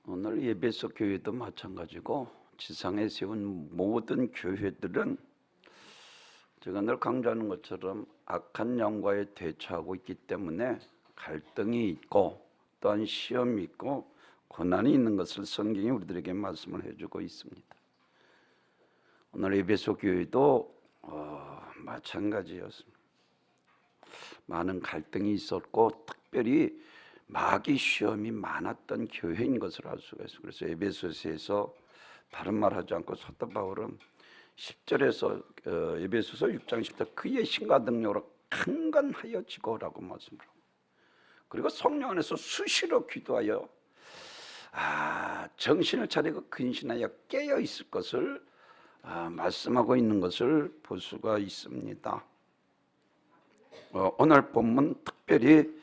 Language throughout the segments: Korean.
오늘 에베소 교회도 마찬가지고 지상에 세운 모든 교회들은 제가 늘 강조하는 것처럼 악한 영과에 대처하고 있기 때문에 갈등이 있고 또한 시험이 있고 고난이 있는 것을 성경이 우리들에게 말씀을 해주고 있습니다. 오늘 에베소 교회도 마찬가지였습니다. 많은 갈등이 있었고 특별히 마귀 시험이 많았던 교회인 것을 알 수가 있어요. 그래서 에베소서에서 다른 말 하지 않고 사도 바울은 10절에서 에베소서 6장 10절 그의 신과 능력으로 강건하여 지고라고 말씀을 하고, 그리고 성령 안에서 수시로 기도하여 정신을 차리고 근신하여 깨어 있을 것을 말씀하고 있는 것을 볼 수가 있습니다. 오늘 본문 특별히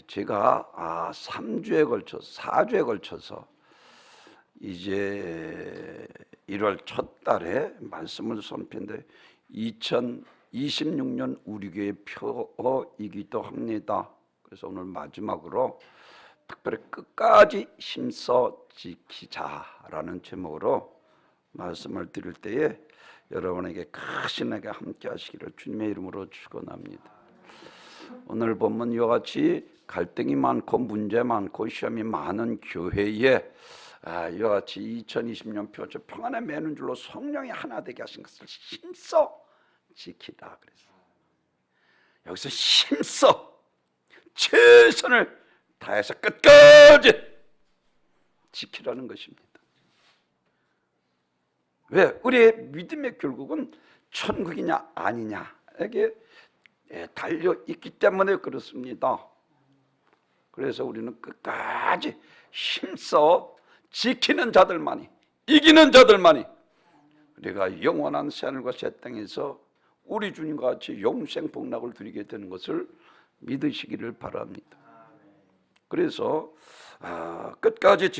제가 3주에 걸쳐서 4주에 걸쳐서 이제 1월 첫 달에 말씀을 선포했는데 2026년 우리 교회 표이기도 합니다. 그래서 오늘 마지막으로 특별히 끝까지 힘써 지키자라는 제목으로 말씀을 드릴 때에 여러분에게 크신하게 함께 하시기를 주님의 이름으로 축원합니다. 오늘 본문 이와 같이 갈등이 많고 문제 많고 시험이 많은 교회에 이와 같이 2020년 표죠. 평안에 매는 줄로 성령이 하나 되게 하신 것을 힘써 지키라 그래서 여기서 힘써 최선을 다해서 끝까지 지키라는 것입니다. 왜? 우리의 믿음의 결국은 천국이냐 아니냐에게 달려 있기 때문에 그렇습니다. 그래서 우리는 끝까지 힘써 지키는 자들만이, 이기는 자들만이 우리가 영원한 새하늘과 새 땅에서 우리 주님과 같이 영생 복락을 누리게 되는 것을 믿으시기를 바랍니다. 그래서 끝까지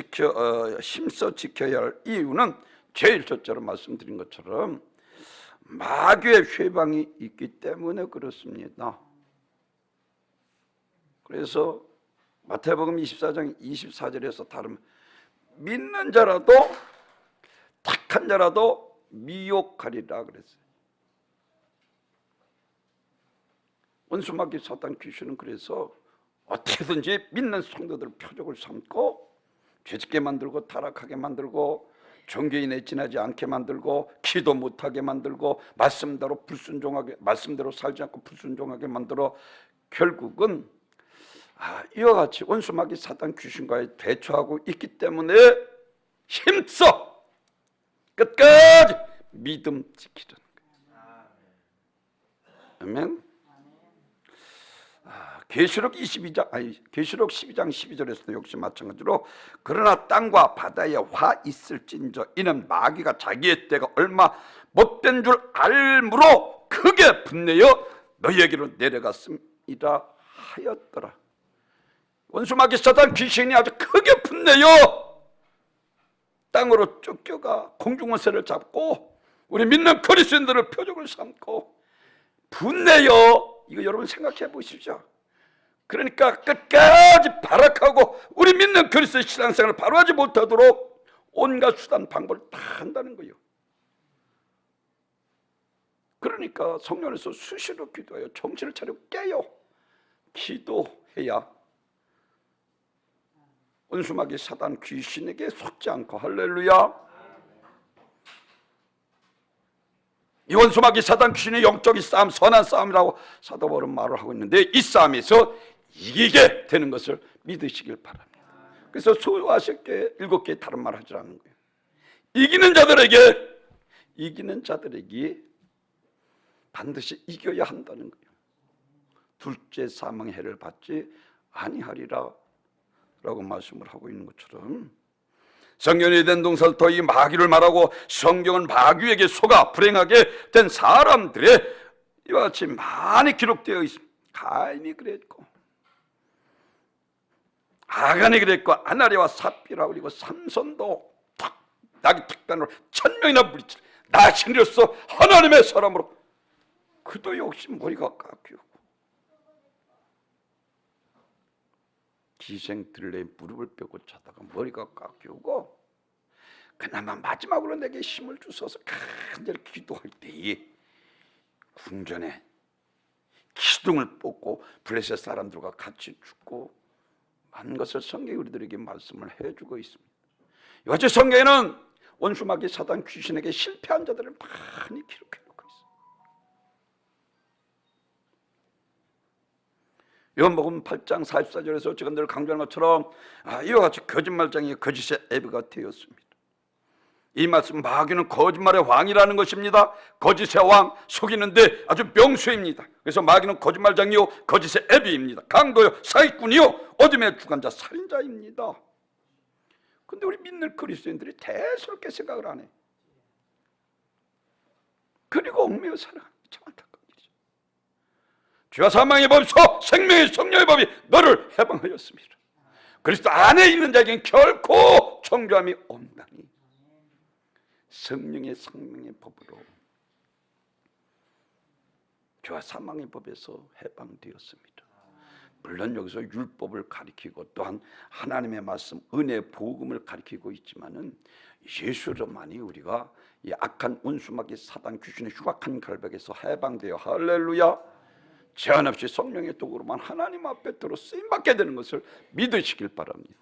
힘써 지켜야 할 이유는 제일 첫째로 말씀드린 것처럼 마귀의 쇠방이 있기 때문에 그렇습니다. 그래서 마태복음 24장 24절에서 다른 믿는 자라도 착한 자라도 미혹하리라 그랬어요. 원수마귀 사탄 귀신은 그래서 어떻게든지 믿는 성도들 표적을 삼고 죄짓게 만들고 타락하게 만들고 종교인에 지나지 않게 만들고 기도 못하게 만들고 말씀대로 불순종하게, 말씀대로 살지 않고 불순종하게 만들어 결국은 이와 같이 원수마귀 사탄 귀신과의 대처하고 있기 때문에 힘써 끝까지 믿음 지키라는 거예요. 아멘. 계시록 12장 12절에서도 역시 마찬가지로 그러나 땅과 바다에 화 있을진저 이는 마귀가 자기의 때가 얼마 못된 줄 알므로 크게 분내어 너희에게로 내려갔음이라 하였더라. 원수마귀 사탄 귀신이 아주 크게 분내어 땅으로 쫓겨가 공중원세를 잡고 우리 믿는 그리스도인들을 표적을 삼고 분내어, 이거 여러분 생각해 보십시오. 그러니까 끝까지 발악하고 우리 믿는 그리스도의 신앙생활을 바로 하지 못하도록 온갖 수단 방법을 다 한다는 거예요. 그러니까 성령에서 수시로 기도하여 정신을 차리고 깨요. 기도해야 원수마귀 사단 귀신에게 속지 않고, 할렐루야. 이 원수마귀 사단 귀신의 영적인 싸움, 선한 싸움이라고 사도 바울은 말을 하고 있는데 이 싸움에서 이기게 되는 것을 믿으시길 바랍니다. 그래서 수고하실 게 7개의 다른 말 하지 않는 거예요. 이기는 자들에게 반드시 이겨야 한다는 거예요. 둘째 사망의 해를 받지 아니하리라 라고 말씀을 하고 있는 것처럼 성경에 된 동설터 이 마귀를 말하고 성경은 마귀에게 속아 불행하게 된 사람들의 이와 같이 많이 기록되어 있습니다. 가인이 그랬고 아간이 그랬고 아나리와 삽비라, 그리고 삼손도 자기 특단으로 1000명이나 물리칠 나 신이로서 하나님의 사람으로 그도 역시 머리가 깎이고 기생들레 무릎을 펴고 자다가 머리가 깎이고 그나마 마지막으로 내게 힘을 주셔서 간절히 기도할 때에 궁전에 기둥을 뽑고 블레셋 사람들과 같이 죽고 한 것을 성경이 우리들에게 말씀을 해주고 있습니다. 이같이 성경에는 원수마귀 사단 귀신에게 실패한 자들을 많이 기록해놓고 있습니다. 요한복음 8장 44절에서 제가 늘 강조하는 것처럼 이와 같이 거짓말장이 거짓의 애비가 되었습니다. 이 말씀 마귀는 거짓말의 왕이라는 것입니다. 거짓의 왕, 속이는데 아주 명수입니다. 그래서 마귀는 거짓말장이요 거짓의 애비입니다. 강도요 사기꾼이요 어둠의 주관자 살인자입니다. 근데 우리 믿는 그리스도인들이 대수롭게 생각을 안 해. 그리고 얽매여 살아가는 참 안타까운 일이죠. 죄와 사망의 법에서 생명의 성령의 법이 너를 해방하였습니다. 그리스도 안에 있는 자에게는 결코 정죄함이 없나니 성령의 생명의 법으로 죄와 사망의 법에서 해방되었습니다. 물론 여기서 율법을 가리키고 또한 하나님의 말씀, 은혜의 복음을 가리키고 있지만은 예수로만이 우리가 이 악한 원수마귀 사단 귀신의 흉악한 결박에서 해방되어 할렐루야 제한 없이 성령의 도구로만 하나님 앞에 들어 쓰임 받게 되는 것을 믿으시길 바랍니다.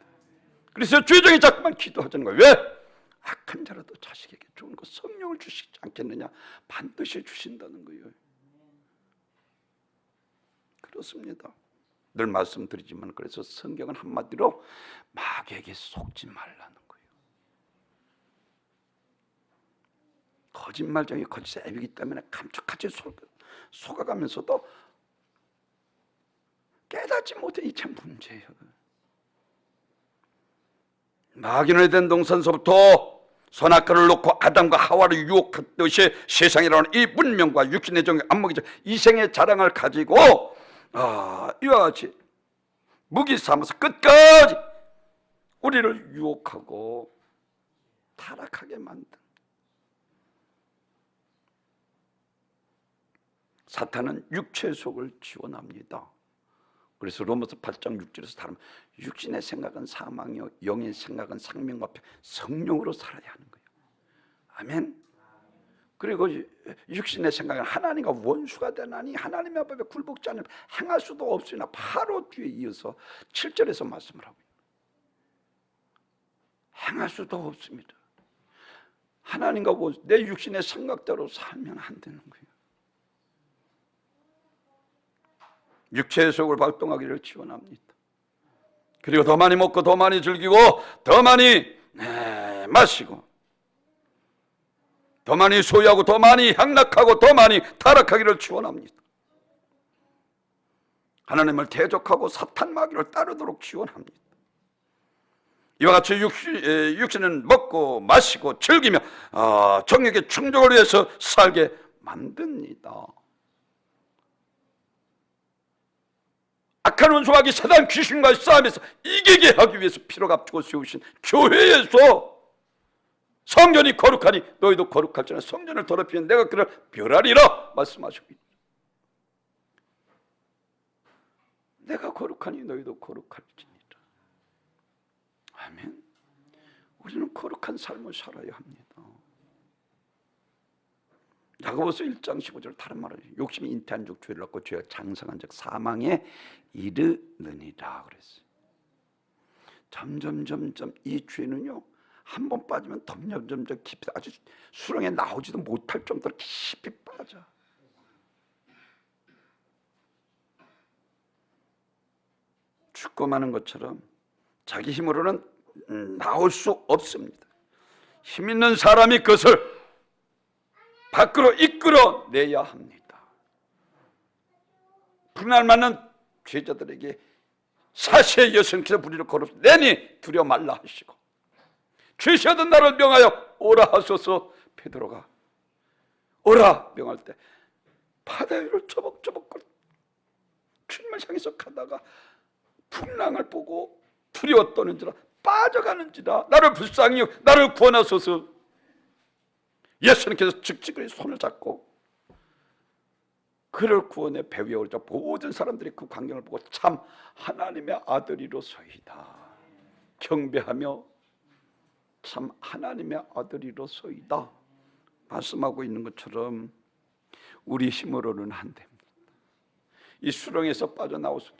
그래서 죄정이 자꾸만 기도하자는 거예요. 왜? 악한 자라도 자식에게 좋은 것 성령을 주시지 않겠느냐? 반드시 주신다는 거예요. 그렇습니다. 늘 말씀드리지만 그래서 성경은 한마디로 마귀에게 속지 말라는 거예요. 거짓말쟁이 거짓의 애비이기 때문에 감쪽같이 속아가면서도 깨닫지 못해 이 참 문제예요. 마귀는 에덴 동산서부터 선악과를 놓고 아담과 하와를 유혹했듯이 세상이라는 이 문명과 육신의 정의 안목의 이생의 자랑을 가지고 이와 같이 무기 삼아서 끝까지 우리를 유혹하고 타락하게 만든 사탄은 육체의 속을 지원합니다. 그래서 로마서 8장 6절에서 다루면 육신의 생각은 사망이요 영의 생각은 생명과 성령으로 살아야 하는 거예요. 아멘. 그리고 육신의 생각은 하나님과 원수가 되나니 하나님의 법에 굴복지 않으면 행할 수도 없으나 바로 뒤에 이어서 7절에서 말씀을 하고 있어요. 행할 수도 없습니다. 하나님과 원수, 내 육신의 생각대로 살면 안 되는 거예요. 육체의 속을 발동하기를 지원합니다. 그리고 더 많이 먹고 더 많이 즐기고 더 많이 마시고 더 많이 소유하고 더 많이 향락하고 더 많이 타락하기를 지원합니다. 하나님을 대적하고 사탄 마귀를 따르도록 지원합니다. 이와 같이 육신은 먹고 마시고 즐기며 정욕의 충족을 위해서 살게 만듭니다. 악한 원수마귀 사단 귀신과의 싸움에서 이기게 하기 위해서 피로 값주고 세우신 교회에서 성전이 거룩하니 너희도 거룩할지라 성전을 더럽히면 내가 그를 멸하리라 말씀하시고 있다. 내가 거룩하니 너희도 거룩할지니라. 아멘. 우리는 거룩한 삶을 살아야 합니다. 야고보서 1장 15절 다른 말은 욕심이 잉태한 적 죄를 낳고 죄가 장성한 적 사망에 이르느니라 그랬어요. 점점 이 죄는요 한 번 빠지면 점점 깊이 아주 수렁에 나오지도 못할 정도로 깊이 빠져. 죽고 마는 것처럼 자기 힘으로는 나올 수 없습니다. 힘 있는 사람이 그것을 밖으로 이끌어내야 합니다. 불날 맞는 죄자들에게 사시의 여성께서 불의를 걸어서 내니 두려워 말라 하시고 죄시하던 나를 명하여 오라 하소서. 베드로가 오라 명할 때 바다 위를 쪼벅쪼벅 주님을 향해서 가다가 풍랑을 보고 두려워 떠는지라 빠져가는지라 나를 불쌍히 나를 구원하소서. 예수님께서 즉직거리 손을 잡고 그를 구원의 배후에 올자 모든 사람들이 그 광경을 보고 참 하나님의 아들이로소이다 경배하며 참 하나님의 아들이로소이다 말씀하고 있는 것처럼 우리 힘으로는 안 됩니다. 이 수렁에서 빠져나오소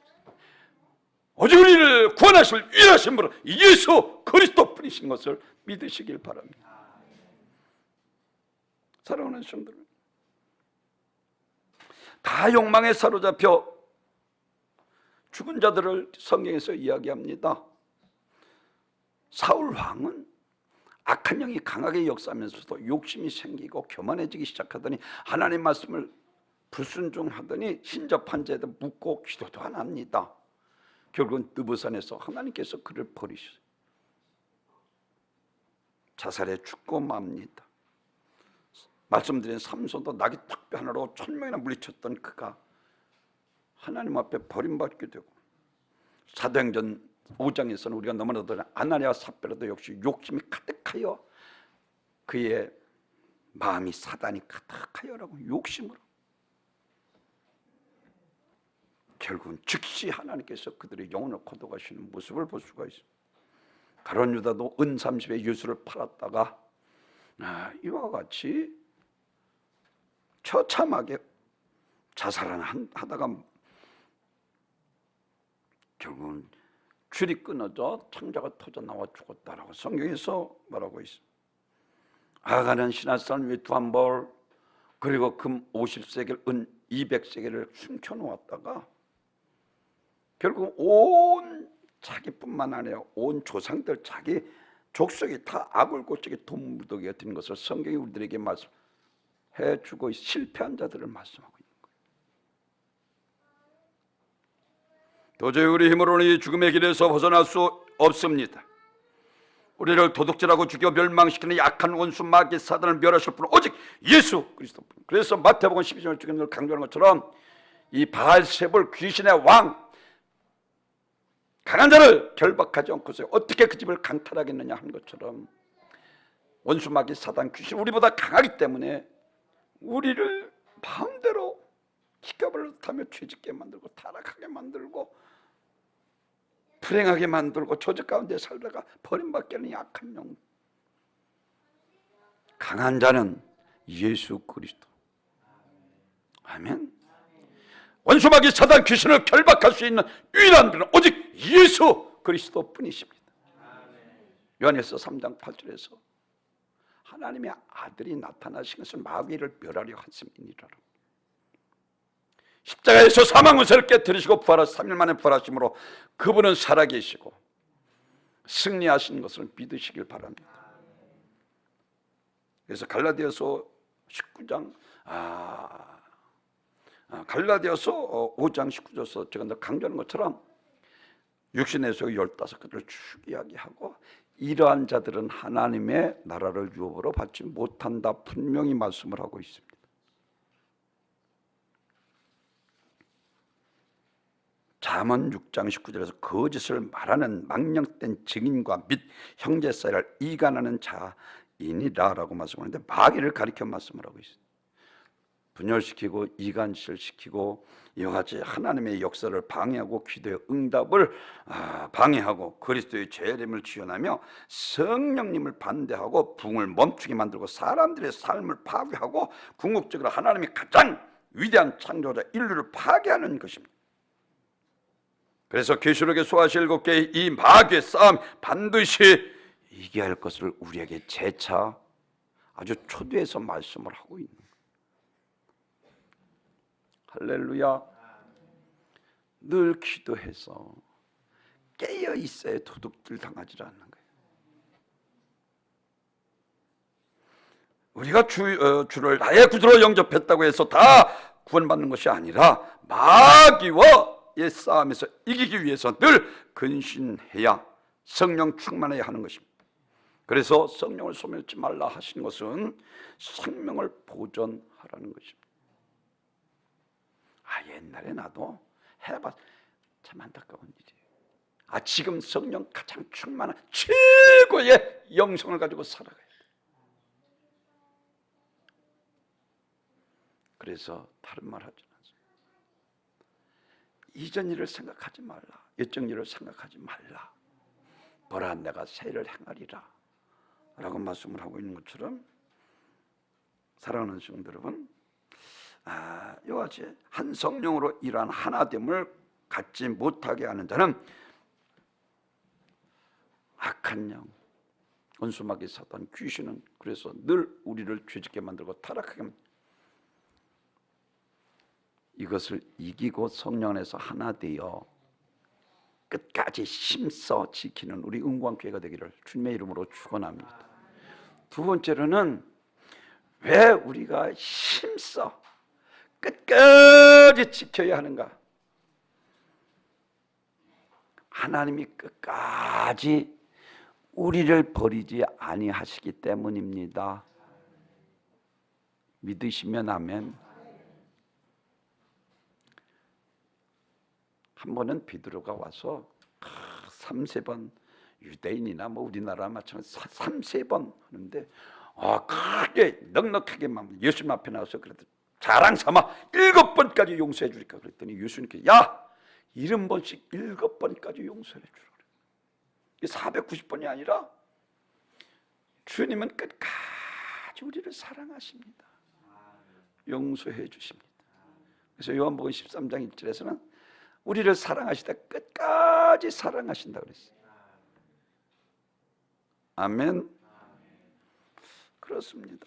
오직 우리를 구원하실 유일하신 분은 예수 그리스도뿐이신 것을 믿으시길 바랍니다. 사랑하는 성도들, 다 욕망에 사로잡혀 죽은 자들을 성경에서 이야기합니다. 사울 왕은 악한 영이 강하게 역사하면서도 욕심이 생기고 교만해지기 시작하더니 하나님 말씀을 불순종하더니 신접한 자에도 묻고 기도도 안 합니다. 결국은 느부산에서 하나님께서 그를 버리셨어요. 자살해 죽고 맙니다. 말씀드린 삼손도 나귀 턱뼈 하나로 1000명이나 물리쳤던 그가 하나님 앞에 버림받게 되고, 사도행전 5장에서는 우리가 너무나도 아나니아와 삽비라도 역시 욕심이 가득하여 그의 마음이 사단이 가득하여라고 욕심으로 결국은 즉시 하나님께서 그들의 영혼을 거둬가시는 모습을 볼 수가 있습니다. 가룟 유다도 은 30에 예수를 팔았다가 이와 같이 처참하게 자살하다가 결국은 줄이 끊어져 창자가 터져 나와 죽었다라고 성경에서 말하고 있습니다. 아가는 신하산 위에 두 한 벌 그리고 금 50세겔 은 200세겔을 숨겨놓았다가 결국 온 자기뿐만 아니라 온 조상들 자기 족속이 다 아굴고적의 돈무더기가 된 것을 성경이 우리들에게 말씀해주고 실패한 자들을 말씀하고 있는 거예요. 도저히 우리 힘으로는 이 죽음의 길에서 벗어날 수 없습니다. 우리를 도둑질하고 죽여 멸망시키는 약한 원수 마귀 사단을 멸하실 분은 오직 예수 그리스도뿐. 그래서 마태복음 12절 중에 늘 강조하는 것처럼 이 바알세불 귀신의 왕 강한 자를 결박하지 않고서 어떻게 그 집을 강탈하겠느냐 하는 것처럼 원수 마귀 사단 귀신 우리보다 강하기 때문에 우리를 마음대로 기가버릇하며 죄짓게 만들고 타락하게 만들고 불행하게 만들고 조직 가운데 살다가 버림받게 하는 약한 영. 강한 자는 예수 그리스도. 아멘. 원수 마귀 사단 귀신을 결박할 수 있는 유일한 분은 오직 예수 그리스도뿐이십니다. 요한에서 3장 8절에서 하나님의 아들이 나타나신 것은 마귀를 멸하려 하심이니라. 십자가에서 사망의 세를 깨뜨리시고 부활하 3일 만에 부활하심으로 그분은 살아계시고 승리하신 것을 믿으시길 바랍니다. 그래서 갈라디아서 19장 갈라디아서 5장 19절에서 제가 강조하는 것처럼 육신에서 15그들을 쭉 이야기하고 이러한 자들은 하나님의 나라를 유업으로 받지 못한다 분명히 말씀을 하고 있습니다. 잠언 6장 19절에서 거짓을 말하는 망령된 증인과 및 형제 사이를 이간하는 자이니라라고 말씀하는데 마귀를 가리켜 말씀을 하고 있습니다. 분열시키고 이간질시키고 이와 같이 하나님의 역사를 방해하고 기도의 응답을 방해하고 그리스도의 재림을 지연하며 성령님을 반대하고 붕을 멈추게 만들고 사람들의 삶을 파괴하고 궁극적으로 하나님이 가장 위대한 창조자 인류를 파괴하는 것입니다. 그래서 계시록에 소아시 7개의 이 마귀의 싸움 반드시 이겨야 할 것을 우리에게 재차 아주 초대해서 말씀을 하고 있는 거예요. 할렐루야. 늘 기도해서 깨어 있어야 도둑질 당하지 않는 거예요. 우리가 주를 나의 구주로 영접했다고 해서 다 구원받는 것이 아니라 마귀와의 싸움에서 이기기 위해서 늘 근신해야 성령 충만해야 하는 것입니다. 그래서 성령을 소멸치 말라 하신 것은 생명을 보존하라는 것입니다. 옛날에 나도 해봤 참 안타까운 일이에요. 지금 성령 가장 충만한 최고의 영성을 가지고 살아가야 돼. 그래서 다른 말 하지 않습니다. 이전 일을 생각하지 말라. 옛적 일을 생각하지 말라. 보라, 내가 새 일을 행하리라 라고 말씀을 하고 있는 것처럼, 사랑하는 성도 여러분, 이와 같이 한 성령으로 이러한 하나됨을 갖지 못하게 하는 자는 악한 영, 원수마귀 사탄, 귀신은 그래서 늘 우리를 죄짓게 만들고 타락하게 만듭니다. 이것을 이기고 성령 안에서 하나 되어 끝까지 힘써 지키는 우리 은광교회가 되기를 주님의 이름으로 축원합니다. 두 번째로는 왜 우리가 힘써 끝까지 지켜야 하는가? 하나님이 끝까지 우리를 버리지 아니하시기 때문입니다. 믿으시면 아멘. 한 번은 베드로가 와서 3-4번, 유대인이나 뭐 우리나라 마찬가지 3-4번 하는데 크게 넉넉하게 예수님 앞에 나와서 그랬더니 자랑 삼아 7번까지 용서해 주리까 그랬더니 예수님께, 야 70번씩 7번까지 용서해 주라. 이게 490번이 아니라 주님은 끝까지 우리를 사랑하십니다. 용서해 주십니다. 그래서 요한복음 13장 1절에서는 우리를 사랑하시다 끝까지 사랑하신다 그랬어요. 아멘. 그렇습니다.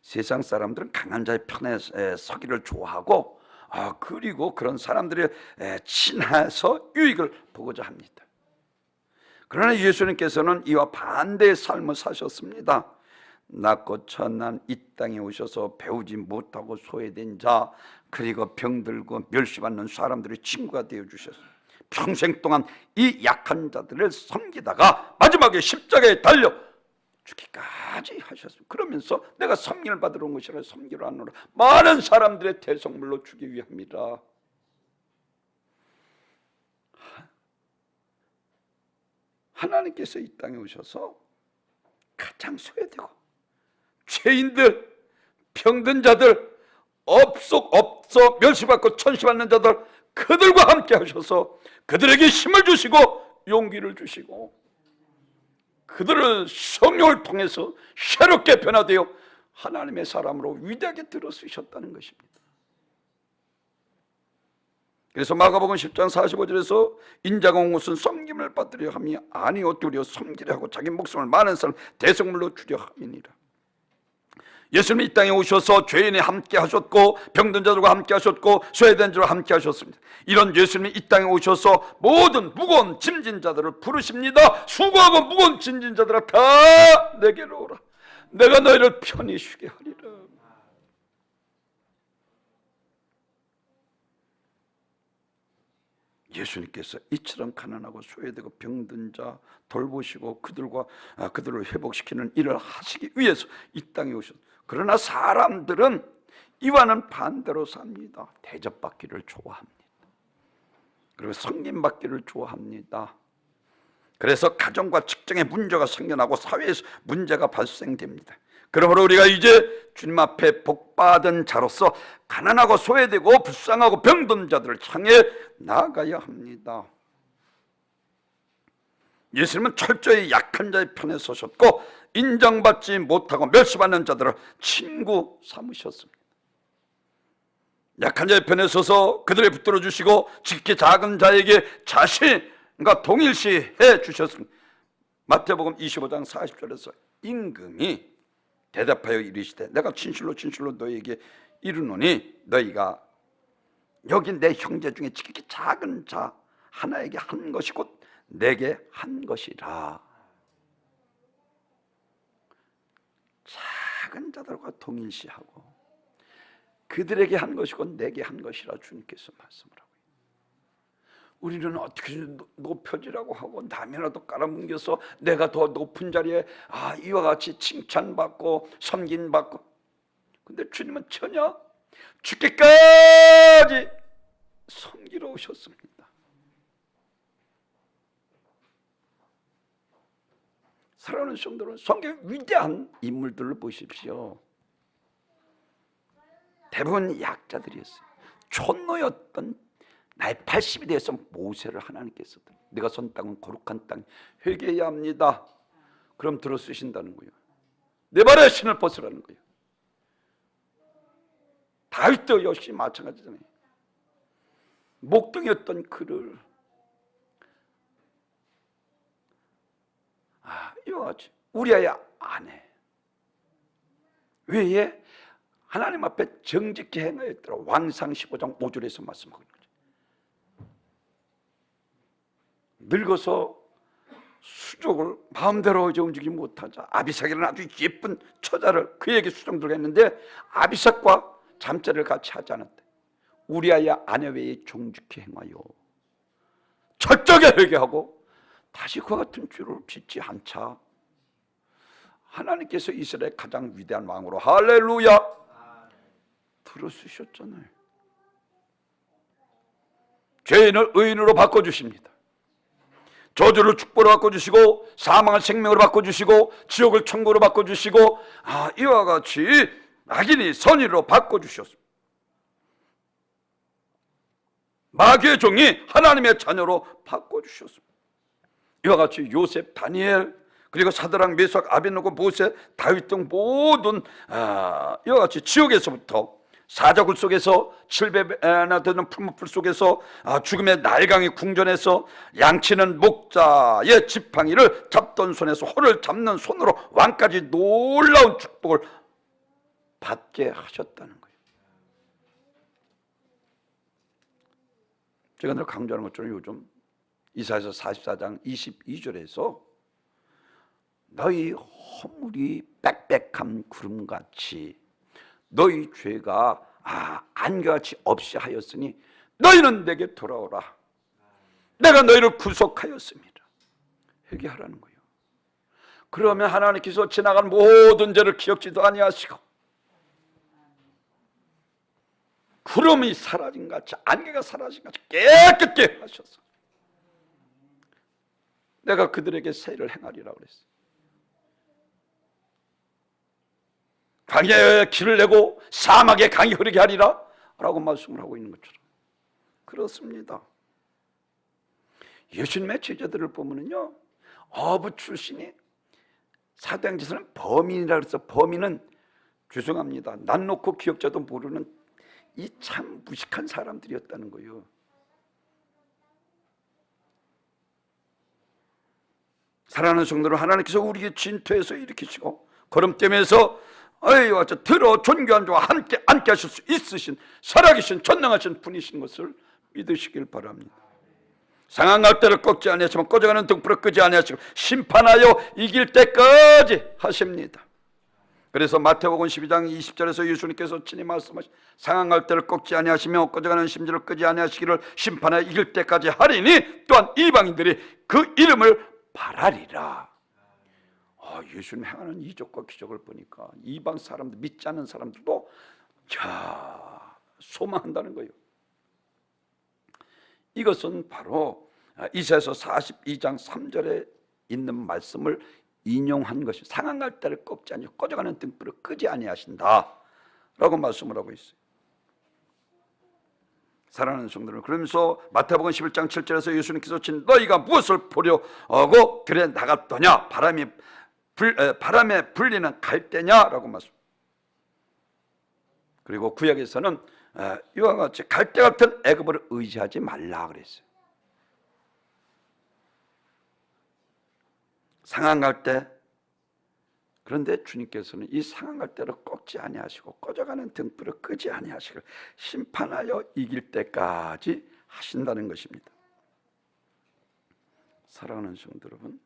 세상 사람들은 강한 자의 편에 서기를 좋아하고 그리고 그런 사람들이 친해서 유익을 보고자 합니다. 그러나 예수님께서는 이와 반대의 삶을 사셨습니다. 낮고 천한 이 땅에 오셔서 배우지 못하고 소외된 자, 그리고 병들고 멸시받는 사람들의 친구가 되어주셨어요. 평생 동안 이 약한 자들을 섬기다가 마지막에 십자가에 달려 죽기까지 하셨습니다. 그러면서 내가 섬김을 받으러 온 것이라 섬기러 하노라. 많은 사람들의 대성물로 주기 위함이라. 하나님께서 이 땅에 오셔서 가장 소외되고 죄인들, 병든 자들, 없어 멸시받고 천시받는 자들, 그들과 함께 하셔서 그들에게 힘을 주시고 용기를 주시고 그들을 성령을 통해서 새롭게 변화되어 하나님의 사람으로 위대하게 들어쓰셨다는 것입니다. 그래서 마가복음 10장 45절에서 인자가 온 것은 섬김을 받으려 함이 아니요 도리어 섬기려 하고 자기 목숨을 많은 사람 대성물로 주려 함이니라. 예수님이 이 땅에 오셔서 죄인이 함께 하셨고 병든 자들과 함께 하셨고 소외된 자들과 함께 하셨습니다. 이런 예수님이 이 땅에 오셔서 모든 무거운 짐진 자들을 부르십니다. 수고하고 무거운 짐진 자들아 다 내게로 오라. 내가 너희를 편히 쉬게 하리라. 예수님께서 이처럼 가난하고 소외되고 병든 자 돌보시고 그들을 회복시키는 일을 하시기 위해서 이 땅에 오셨습니다. 그러나 사람들은 이와는 반대로 삽니다. 대접받기를 좋아합니다. 그리고 섬김받기를 좋아합니다. 그래서 가정과 직장에 문제가 생겨나고 사회에서 문제가 발생됩니다. 그러므로 우리가 이제 주님 앞에 복받은 자로서 가난하고 소외되고 불쌍하고 병든 자들을 향해 나아가야 합니다. 예수님은 철저히 약한 자의 편에 서셨고 인정받지 못하고 멸시받는 자들을 친구 삼으셨습니다. 약한 자의 편에 서서 그들을 붙들어 주시고 지극히 작은 자에게 자신과 동일시해 주셨습니다. 마태복음 25장 40절에서 임금이 대답하여 이르시되 내가 진실로 너희에게 이르노니 너희가 여기 내 형제 중에 지극히 작은 자 하나에게 한 것이 곧 내게 한 것이라. 작은 자들과 동일시하고 그들에게 한 것이 곧 내게 한 것이라 주님께서 말씀을 하고 있습니다. 우리는 어떻게 높여지라고 하고 남이라도 깔아뭉겨서 내가 더 높은 자리에 이와 같이 칭찬받고 섬김받고, 근데 주님은 전혀 죽기까지 섬기러 오셨습니다. 사랑하는 성도는 성경의 위대한 인물들을 보십시오. 대부분 약자들이었어요. 촌노였던 나이 80이 돼서 모세를 하나님께서 내가 선 땅은 거룩한 땅, 회개해야 합니다. 그럼 들어 쓰신다는 거예요. 내 발에 신을 벗으라는 거예요. 다윗도 역시 마찬가지잖아요. 목동이었던 그를 이와 같이 우리아의 아내 외에 하나님 앞에 정직히 행하였더라. 왕상 15장 5절에서 말씀하고 있는 거죠. 늙어서 수족을 마음대로 움직이지 못하자 아비삭이라는 아주 예쁜 처자를 그에게 수종들고 했는데 아비삭과 잠자리를 같이 하지 않았대. 우리아의 아내 외에 정직히 행하여 철저하게 회개하고 다시 그와 같은 죄를 짓지 않자. 하나님께서 이스라엘의 가장 위대한 왕으로 할렐루야 들어쓰셨잖아요. 죄인을 의인으로 바꿔주십니다. 저주를 축복으로 바꿔주시고 사망을 생명으로 바꿔주시고 지옥을 천국으로 바꿔주시고 이와 같이 악인이 선의로 바꿔주셨습니다. 마귀의 종이 하나님의 자녀로 바꿔주셨습니다. 이와 같이 요셉, 다니엘, 그리고 사드락, 메삭, 아벳느고, 모세, 다윗 등 모든 이와 같이 지옥에서부터 사자굴 속에서 7배나 되는 풀무풀 속에서 죽음의 날강이 궁전에서 양치는 목자의 지팡이를 잡던 손에서 호를 잡는 손으로 왕까지 놀라운 축복을 받게 하셨다는 거예요. 제가 늘 강조하는 것처럼 요즘 이사야서 44장 22절에서 너희 허물이 빽빽한 구름같이 너희 죄가 안개같이 없이 하였으니 너희는 내게 돌아오라. 내가 너희를 구속하였습니다. 회개하라는 거예요. 그러면 하나님께서 지나간 모든 죄를 기억지도 아니하시고 구름이 사라진 같이 안개가 사라진 같이 깨끗게 하셔서 내가 그들에게 세를 행하리라 그랬어요. 광야에 길을 내고 사막에 강이 흐르게 하리라 라고 말씀을 하고 있는 것처럼 그렇습니다. 예수님의 제자들을 보면요, 어부 출신이 사도행전에서는 범인이라 그래서 범인은 죄송합니다, 난 놓고 기억자도 모르는 이 참 무식한 사람들이었다는 거예요. 사랑하는 성도를 하나님께서 우리에게 진토에서 일으키시고 거름댐에서 들어 존귀한 자와 함께 앉게 하실 수 있으신 살아계신 전능하신 분이신 것을 믿으시길 바랍니다. 상한 갈대를 꺾지 아니하시면 꺼져가는 등불을 끄지 아니하시고 심판하여 이길 때까지 하십니다. 그래서 마태복음 12장 20절에서 예수님께서 친히 말씀하신 상한 갈대를 꺾지 아니하시며 꺼져가는 심지를 끄지 아니하시기를 심판하여 이길 때까지 하리니 또한 이방인들이 그 이름을 바라리라. 예수님 행하는 이적과 기적을 보니까 이방 사람들, 믿지 않는 사람들도 소망한다는 거예요. 이것은 바로 이사야서 42장 3절에 있는 말씀을 인용한 것이 상한 갈대를 꺾지 아니하고 꺼져가는 등불을 끄지 아니하신다 라고 말씀을 하고 있어요. 사랑하는 성도들, 그러면서 마태복음 11장 7절에서 예수님께서 친 너희가 무엇을 보려고 들에 나갔더냐, 바람에 불리는 갈대냐라고 말씀. 그리고 구약에서는 이와 같이 갈대 같은 애굽을 의지하지 말라 그랬어요. 상한 갈대. 그런데 주님께서는 이 상한 갈대를 꺾지 아니하시고 꺼져가는 등불을 끄지 아니하시고 심판하여 이길 때까지 하신다는 것입니다. 사랑하는 성도 여러분,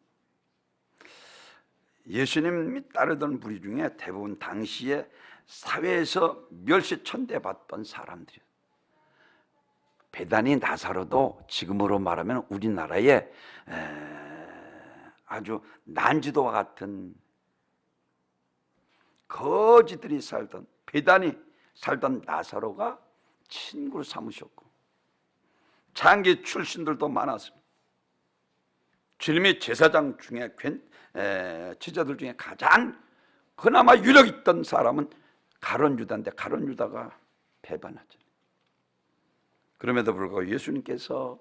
예수님이 따르던 무리 중에 대부분 당시에 사회에서 멸시천대받던 사람들이에요. 베다니 나사로도 지금으로 말하면 우리나라의 아주 난지도와 같은 거지들이 살던, 베다니 살던 나사로가 친구로 삼으셨고 장기 출신들도 많았습니다. 주님이 제사장 중에 제자들 중에 가장 그나마 유력 있던 사람은 가룟 유다인데 가룟 유다가 배반하잖아요. 그럼에도 불구하고 예수님께서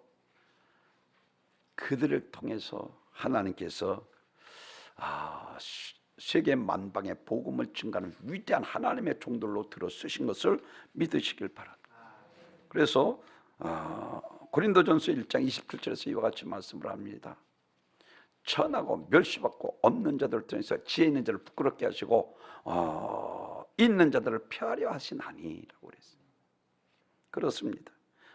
그들을 통해서 하나님께서 세계 만방에 복음을 증가하는 위대한 하나님의 종들로 들어 쓰신 것을 믿으시길 바랍니다. 그래서 고린도전서 1장 27절에서 이와 같이 말씀을 합니다. 천하고 멸시받고 없는 자들을 통해서 지혜 있는 자를 부끄럽게 하시고 있는 자들을 펴려 하시나니 라고 그랬어요. 그렇습니다.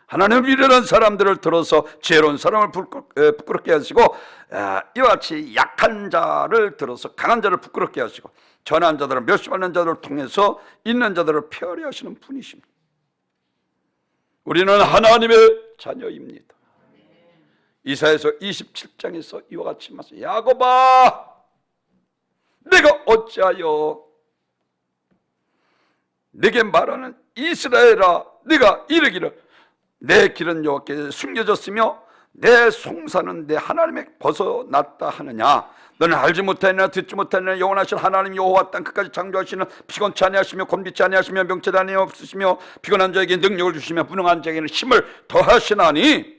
하나님을 위대한 사람들을 들어서 지혜로운 사람을 부끄럽게 하시고 이와 같이 약한 자를 들어서 강한 자를 부끄럽게 하시고 전한 자들을 멸시받는 자들을 통해서 있는 자들을 펴려 하시는 분이십니다. 우리는 하나님의 자녀입니다. 이사야서 27장에서 이와 같이 말씀, 야곱아 내가 어찌하여 내게 말하는 이스라엘아 네가 이르기를 내 길은 여호와께 숨겨졌으며 내 송사는 내 하나님에 벗어났다 하느냐. 너는 알지 못하느냐 듣지 못하느냐. 영원하신 하나님 여호와 땅 끝까지 창조하시는 피곤치 아니하시며 곤비치 아니하시며 명철이 아니없으시며 피곤한 자에게 능력을 주시며 무능한 자에게는 힘을 더하시나니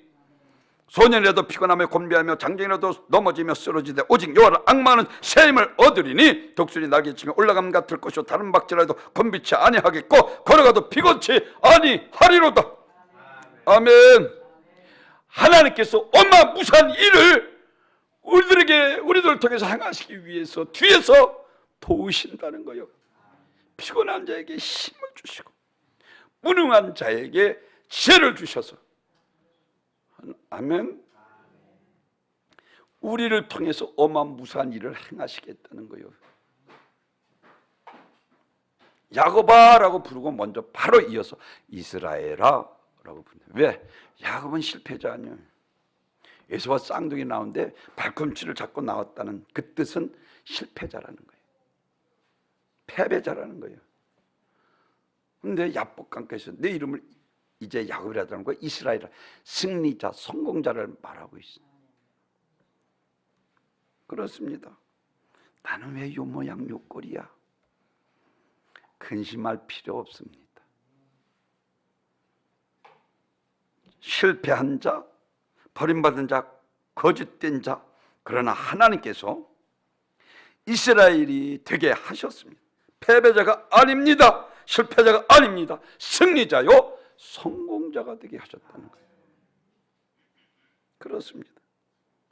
소년이라도 피곤하며 곤비하며 장정이라도 넘어지며 쓰러지되 오직 여호와를 앙망하는 새 힘을 얻으리니 독수리 날개치며 올라감 같을 것이요 다른 박질라도 곤비치 아니하겠고 걸어가도 피곤치 아니하리로다. 아멘. 하나님께서 어마무시한 일을 우리들을 통해서 행하시기 위해서 뒤에서 도우신다는 거예요. 피곤한 자에게 힘을 주시고 무능한 자에게 지혜를 주셔서, 아멘. 우리를 통해서 어마무시한 일을 행하시겠다는 거예요. 야곱아라고 부르고 먼저 바로 이어서 이스라엘아 라고 부른다. 왜? 야곱은 실패자 아니에요. 에서와 쌍둥이 나오는데 발꿈치를 잡고 나왔다는 그 뜻은 실패자라는 거예요. 패배자라는 거예요. 근데 야복강께서 내 이름을 이제 야곱이라는 거예요. 이스라엘이라 승리자, 성공자를 말하고 있어요. 그렇습니다. 나는 왜 요 모양 요 꼴이야? 근심할 필요 없습니다. 실패한 자, 버림받은 자, 거짓된 자, 그러나 하나님께서 이스라엘이 되게 하셨습니다. 패배자가 아닙니다. 실패자가 아닙니다. 승리자요, 성공자가 되게 하셨다는 거예요. 그렇습니다.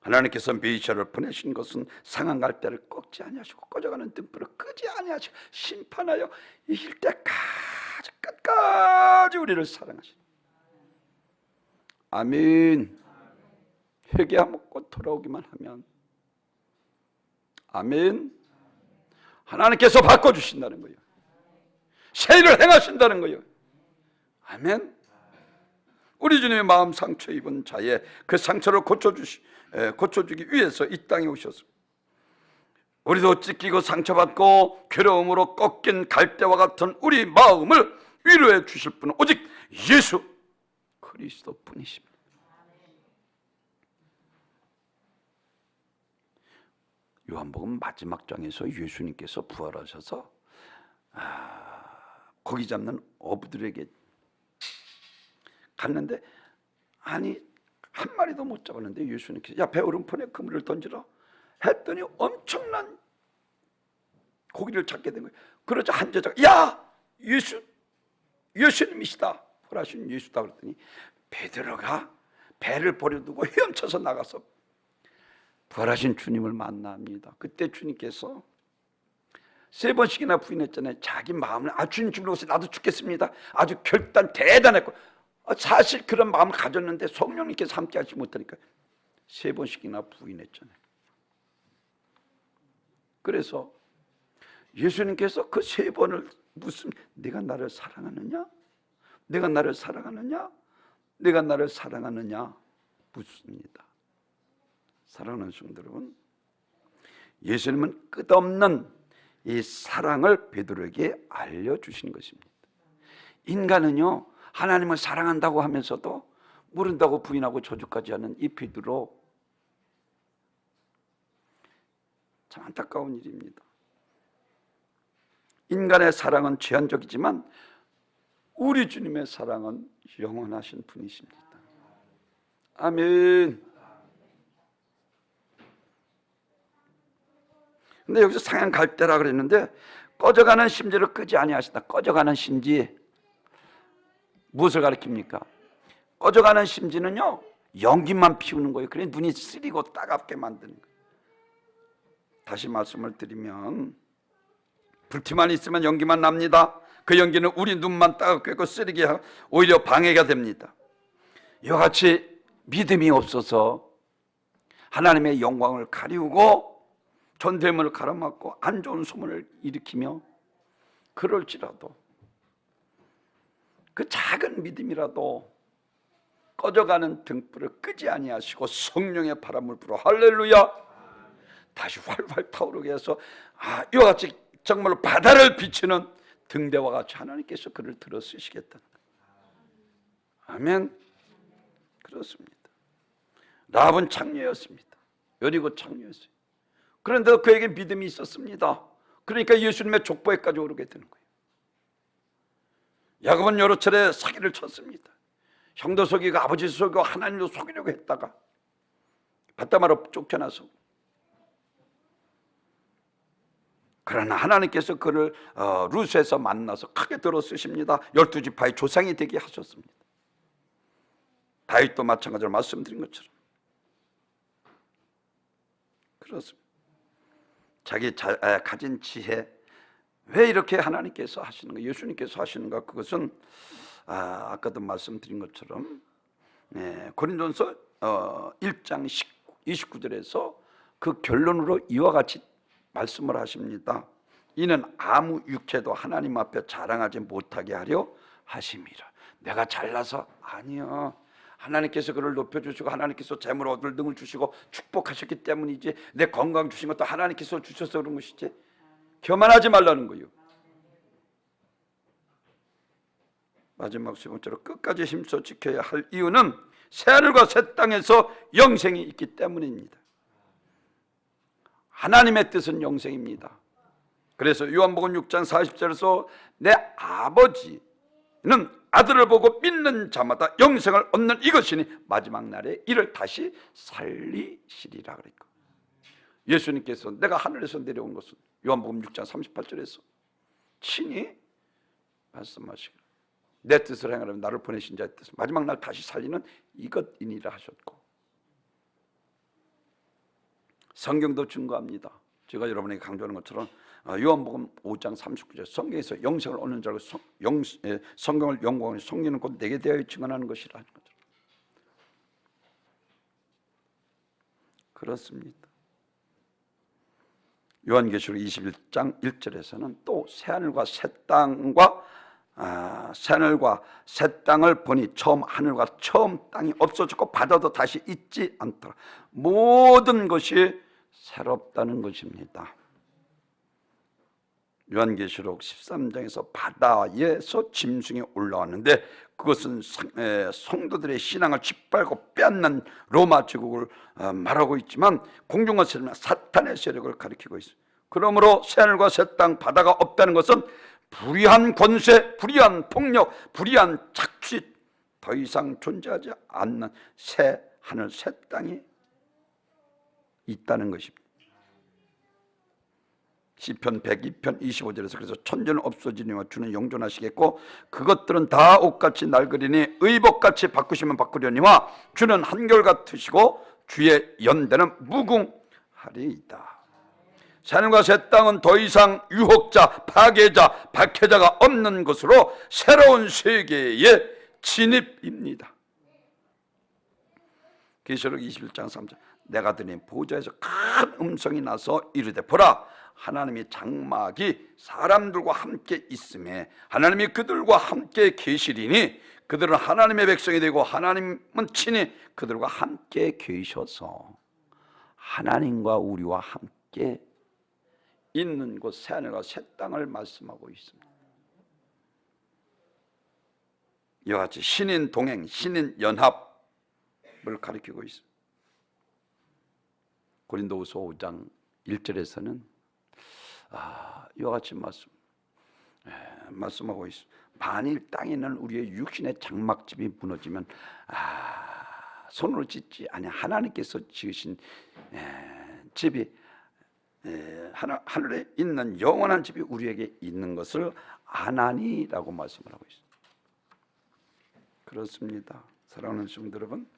하나님께서 메시아를 보내신 것은 상한 갈대를 꺾지 아니하시고 꺼져가는 등불을 끄지 아니하시고 심판하여 이길 때까지 끝까지 우리를 사랑하시는, 아멘. 회개하고 돌아오기만 하면, 아멘. 하나님께서 바꿔주신다는 거예요. 새 일을 행하신다는 거예요. 아멘. 우리 주님의 마음 상처 입은 자의 그 상처를 고쳐주기 위해서 이 땅에 오셨습니다. 우리도 찢기고 상처받고 괴로움으로 꺾인 갈대와 같은 우리 마음을 위로해 주실 분은 오직 예수 그리스도 뿐이십니다. 요한복음 마지막 장에서 예수님께서 부활하셔서 고기 잡는 어부들에게 갔는데, 아니 한 마리도 못 잡았는데 예수님께서 야, 배 오른편에 그물을 던지라 했더니 엄청난 고기를 잡게 된 거예요. 그러자 한 여자가 야, 예수님이시다, 부활하신 예수다 그랬더니 베드로가 배를 버려두고 헤엄쳐서 나가서 부활하신 주님을 만납니다. 그때 주님께서 3번씩이나 부인했잖아요. 자기 마음을 주님 죽으러서 나도 죽겠습니다. 아주 결단 대단했고, 사실 그런 마음을 가졌는데 성령님께서 함께 하지 못하니까 3번씩이나 부인했잖아요. 그래서 예수님께서 그 3번을 내가 나를 사랑하느냐? 내가 나를 사랑하느냐? 내가 나를 사랑하느냐? 묻습니다. 사랑하는 성도 여러분, 예수님은 끝없는 이 사랑을 베드로에게 알려주신 것입니다. 인간은요, 하나님을 사랑한다고 하면서도 모른다고 부인하고 저주까지 하는 이 베드로, 참 안타까운 일입니다. 인간의 사랑은 제한적이지만 우리 주님의 사랑은 영원하신 분이십니다. 아멘. 근데 여기서 상향 갈대라 그랬는데 꺼져가는 심지를 끄지 아니하신다. 꺼져가는 심지 무엇을 가리킵니까? 꺼져가는 심지는요, 연기만 피우는 거예요. 그래 눈이 쓰리고 따갑게 만드는 거예요. 다시 말씀을 드리면 불티만 있으면 연기만 납니다. 그 연기는 우리 눈만 따갑게 하고 쓰리게 하고 오히려 방해가 됩니다. 이와 같이 믿음이 없어서 하나님의 영광을 가리우고 전대물을 가로막고 안 좋은 소문을 일으키며 그럴지라도 그 작은 믿음이라도 꺼져가는 등불을 끄지 아니하시고 성령의 바람을 불어 할렐루야 다시 활활 타오르게 해서 이와 같이 정말로 바다를 비추는 등대와 같이 하나님께서 그를 들어 쓰시겠다는 거예요. 아멘. 그렇습니다. 라합은 창녀였습니다. 여리고 창녀였어요. 그런데 그에게 믿음이 있었습니다. 그러니까 예수님의 족보에까지 오르게 되는 거예요. 야곱은 여러 차례 사기를 쳤습니다. 형도 속이고 아버지 속이고 하나님도 속이려고 했다가 바다마로 쫓겨나서, 그러나 하나님께서 그를 루스에서 만나서 크게 들어 쓰십니다. 12지파의 조상이 되게 하셨습니다. 다윗도 마찬가지로 말씀드린 것처럼 그렇습니다. 자기 가진 지혜, 왜 이렇게 하나님께서 하시는가, 예수님께서 하시는가, 그것은 아까도 말씀드린 것처럼 고린도전서 1장 29절에서 그 결론으로 이와 같이 말씀을 하십니다. 이는 아무 육체도 하나님 앞에 자랑하지 못하게 하려 하심이라. 내가 잘나서 아니요, 하나님께서 그를 높여주시고 하나님께서 재물 얻을 등을 주시고 축복하셨기 때문이지, 내 건강 주신 것도 하나님께서 주셔서 그런 것이지, 교만하지 말라는 거예요. 마지막 세 번째로 끝까지 힘써 지켜야 할 이유는 새하늘과 새 땅에서 영생이 있기 때문입니다. 하나님의 뜻은 영생입니다. 그래서 요한복음 6장 40절에서 내 아버지는 아들을 보고 믿는 자마다 영생을 얻는 이것이니 마지막 날에 이를 다시 살리시리라 그랬고, 예수님께서 내가 하늘에서 내려온 것은 요한복음 6장 38절에서 친히 말씀하시기를 내 뜻을 행하려면 나를 보내신 자의 뜻을 마지막 날 다시 살리는 이것이니라 하셨고, 성경도 증거합니다. 제가 여러분에게 강조하는 것처럼 요한복음 5장 39절 성경에서 영생을 얻는 자로 성경을 영광을 성리는 곧 내게 대하여 증언하는 것이라 하는 거죠. 그렇습니다. 요한계시록 21장 1절에서는 또 새하늘과 새 땅을 보니 처음 하늘과 처음 땅이 없어졌고 바다도 다시 있지 않더라. 모든 것이 새롭다는 것입니다. 요한계시록 13장에서 바다에서 짐승이 올라왔는데 그것은 성도들의 신앙을 짓밟고 빼앗는 로마 제국을 말하고 있지만 공중과 세력은 사탄의 세력을 가리키고 있습니다. 그러므로 새하늘과 새 땅, 바다가 없다는 것은 불의한 권세, 불의한 폭력, 불의한 착취, 더 이상 존재하지 않는 새 하늘, 새 땅이 있다는 것입니다. 시편 102편 25절에서 그래서 천지는 없어지니와 주는 영존하시겠고 그것들은 다 옷같이 낡으리니 의복같이 바꾸시면 바꾸려니와 주는 한결같으시고 주의 연대는 무궁하리이다. 새하늘과 새 땅은 더 이상 유혹자, 파괴자, 박해자가 없는 것으로 새로운 세계의 진입입니다. 계시록 21장 3절 내가 들은 보좌에서 큰 음성이 나서 이르되 보라 하나님의 장막이 사람들과 함께 있음에 하나님이 그들과 함께 계시리니 그들은 하나님의 백성이 되고 하나님은 친히 그들과 함께 계셔서 하나님과 우리와 함께 있는 곳 새하늘과 새 땅을 말씀하고 있습니다. 이와 같이 신인 동행, 신인 연합을 가리키고 있습니다. 고린도후서 5장 1절에서는 이와 같이 말씀하고 있습니다. 만일 땅에 있는 우리의 육신의 장막집이 무너지면 손으로 짓지 아니 하나님께서 지으신 집이 하늘에 있는 영원한 집이 우리에게 있는 것을 아나니라고 말씀을 하고 있습니다. 그렇습니다. 사랑하는 성도 여러분,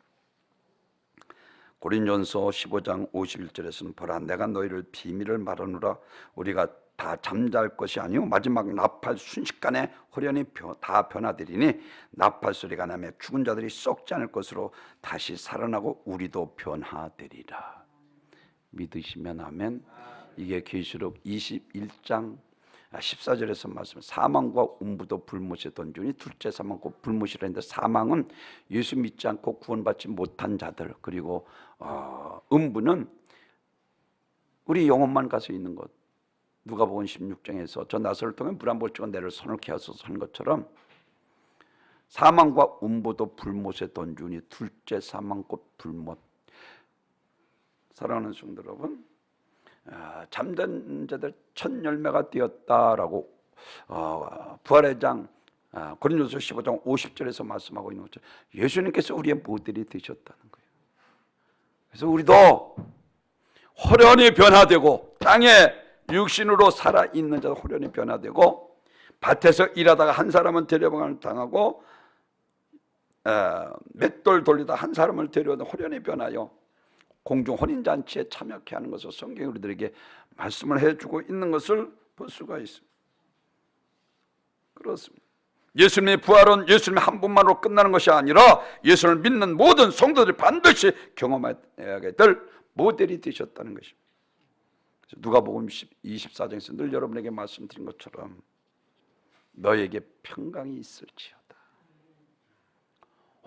고린도전서 15장 51절에서는 보라 내가 너희를 비밀을 말하노라 우리가 다 잠잘 것이 아니요 마지막 나팔 순식간에 호련히 다 변화되리니 나팔 소리가 나며 죽은 자들이 썩지 않을 것으로 다시 살아나고 우리도 변화되리라. 믿으시면 아멘. 이게 계시록 21장 14절에서 말씀 사망과 음부도 불못에 던지니 둘째 사망과 불못이라 했는데 사망은 예수 믿지 않고 구원받지 못한 자들 그리고 음부는 우리 영혼만 가서 있는 것. 누가복음 16장에서 저 나사를 통해 물 한 볼조가 내를 손을 캐어서 한 것처럼 사망과 음부도 불못에 던지니 둘째 사망 곧 불못. 사랑하는 성도 여러분, 잠든 자들 첫 열매가 되었다라고 부활의 장 고린도서 15장 50절에서 말씀하고 있는 것처럼 예수님께서 우리의 모델이 되셨다는 거예요. 그래서 우리도 호련히 변화되고 땅에 육신으로 살아있는 자도 호련히 변화되고 밭에서 일하다가 한 사람은 데려방을 당하고 맷돌 돌리다 한 사람을 데려오다 호련히 변하여 공중 혼인잔치에 참여케 하는 것을 성경이 우리들에게 말씀을 해주고 있는 것을 볼 수가 있습니다. 그렇습니다. 예수님의 부활은 예수님의 한 분만으로 끝나는 것이 아니라 예수를 믿는 모든 성도들이 반드시 경험해야 될 모델이 되셨다는 것입니다. 누가복음 24장에서 늘 여러분에게 말씀드린 것처럼 너에게 평강이 있을지어다.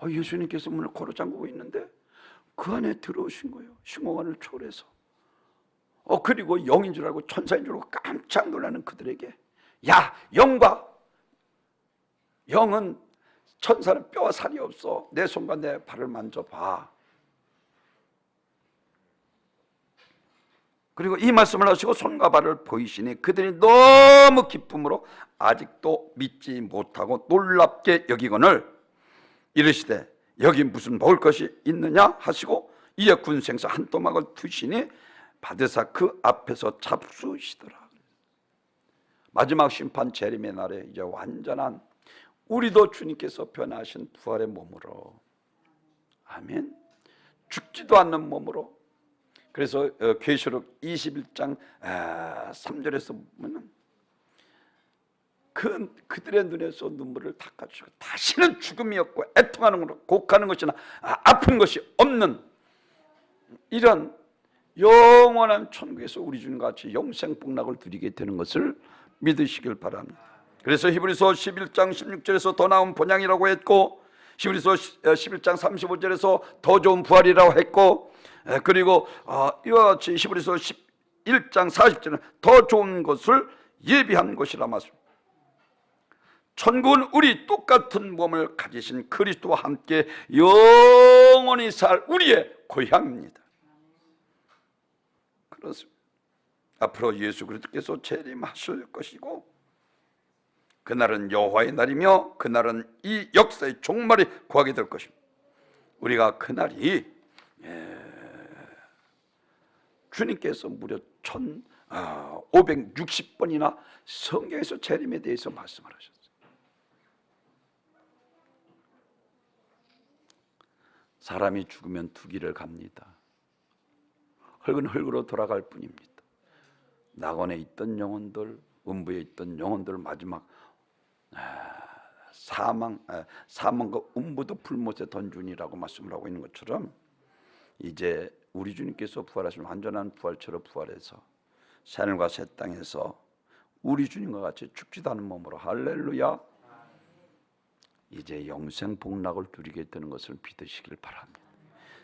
예수님께서 문을 고루 잠그고 있는데 그 안에 들어오신 거예요. 흉호관을 초월해서. 그리고 영인 줄 알고 천사인 줄 알고 깜짝 놀라는 그들에게 야 영과 영은 천사는 뼈와 살이 없어. 내 손과 내 발을 만져봐. 그리고 이 말씀을 하시고 손과 발을 보이시니 그들이 너무 기쁨으로 아직도 믿지 못하고 놀랍게 여기거늘 이르시되 여기 무슨 먹을 것이 있느냐 하시고 이에 군 생사 한 토막을 두시니 받으사 그 앞에서 잡수시더라. 마지막 심판 재림의 날에 이제 완전한 우리도 주님께서 변화하신 부활의 몸으로 아멘 죽지도 않는 몸으로. 그래서 계시록 21장 3절에서 보면 그들의 눈에서 눈물을 닦아주시고 다시는 죽음이 없고 애통하는 것으로 곡하는 것이나 아픈 것이 없는 이런 영원한 천국에서 우리 주님과 같이 영생 복락을 누리게 되는 것을 믿으시길 바랍니다. 그래서 히브리서 11장 16절에서 더 나은 본향이라고 했고 히브리서 11장 35절에서 더 좋은 부활이라고 했고 그리고 이와 같이 히브리서 11장 40절은 더 좋은 것을 예비한 것이라 말씀. 천국은 우리 똑같은 몸을 가지신 그리스도와 함께 영원히 살 우리의 고향입니다. 그렇습니다. 앞으로 예수 그리스도께서 재림하실 것이고 그날은 여호와의 날이며 그날은 이 역사의 종말이 구하게 될 것입니다. 우리가 그날이 주님께서 무려 1560번이나 성경에서 재림에 대해서 말씀을 하셨어요. 사람이 죽으면 두 길을 갑니다. 흙은 흙으로 돌아갈 뿐입니다. 낙원에 있던 영혼들, 음부에 있던 영혼들 마지막 사망과 음부도 불못에 던주니라고 말씀을 하고 있는 것처럼 이제 우리 주님께서 부활하신 완전한 부활체로 부활해서 새하늘과 새 땅에서 우리 주님과 같이 죽지도 않은 몸으로 할렐루야 이제 영생 복락을 누리게 되는 것을 믿으시길 바랍니다.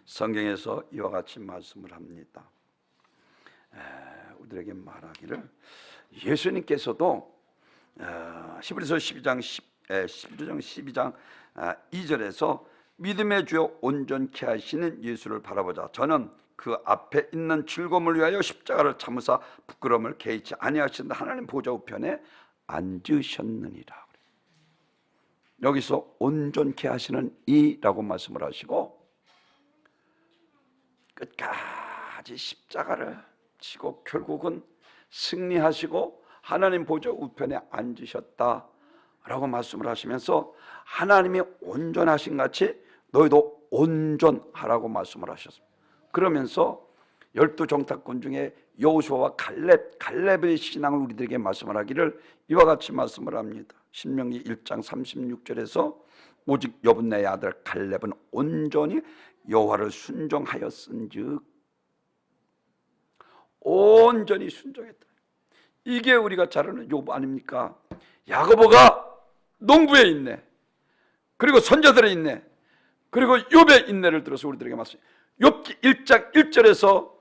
성경에서 이와 같이 말씀을 합니다. 우리에게 말하기를 예수님께서도 히브리서 12장 2절에서 믿음의 주여 온전케 하시는 예수를 바라보자. 저는 그 앞에 있는 즐거움을 위하여 십자가를 참으사 부끄러움을 개의치 아니하신다. 하나님 보좌 우편에 앉으셨느니라. 여기서 온전케 하시는 이라고 말씀을 하시고 끝까지 십자가를 지고 결국은 승리하시고 하나님 보좌 우편에 앉으셨다라고 말씀을 하시면서 하나님이 온전하신 같이 너희도 온전하라고 말씀을 하셨습니다. 그러면서 12정탐꾼 중에 여호수아와 갈렙의 신앙을 우리들에게 말씀을 하기를 이와 같이 말씀을 합니다. 신명기 1장 36절에서 오직 여분네의 아들 갈렙은 온전히 여호와를 순종하였은즉, 온전히 순종했다. 이게 우리가 잘 아는 욥 아닙니까? 야고보가 농부에 있네, 그리고 선자들에 있네, 그리고 욥의 인내를 들어서 우리들에게 말씀. 욥기 1장 1절에서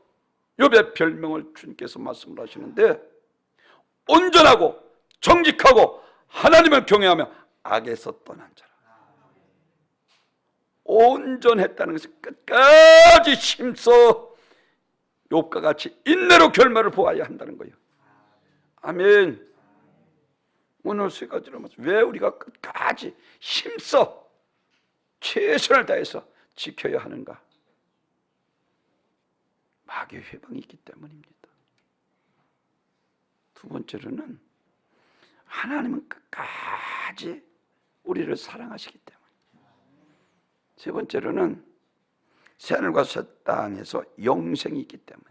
욥의 별명을 주님께서 말씀을 하시는데, 온전하고 정직하고 하나님을 경외하며 악에서 떠난 자라. 온전했다는 것은 끝까지 힘써 욥과 같이 인내로 결말을 보아야 한다는 거예요. 아멘. 오늘 세 가지로 말씀. 왜 우리가 끝까지 힘써 최선을 다해서 지켜야 하는가? 마귀의 회방이 있기 때문입니다. 두 번째로는 하나님은 끝까지 우리를 사랑하시기 때문에. 세 번째로는 새하늘과 새 땅에서 영생이 있기 때문에.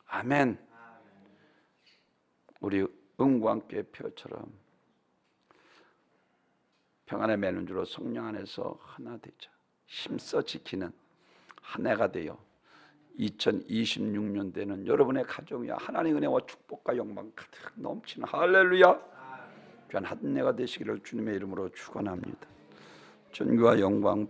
아멘. 우리 응과 함께 표처럼 평안에 매는 줄로 성령 안에서 하나 되자. 힘써 지키는 한 해가 되어 2026년대는 여러분의 가정이야 하나님의 은혜와 축복과 영광 가득 넘치는 할렐루야 귀한 한 해가 되시기를 주님의 이름으로 축원합니다. 존귀와 영광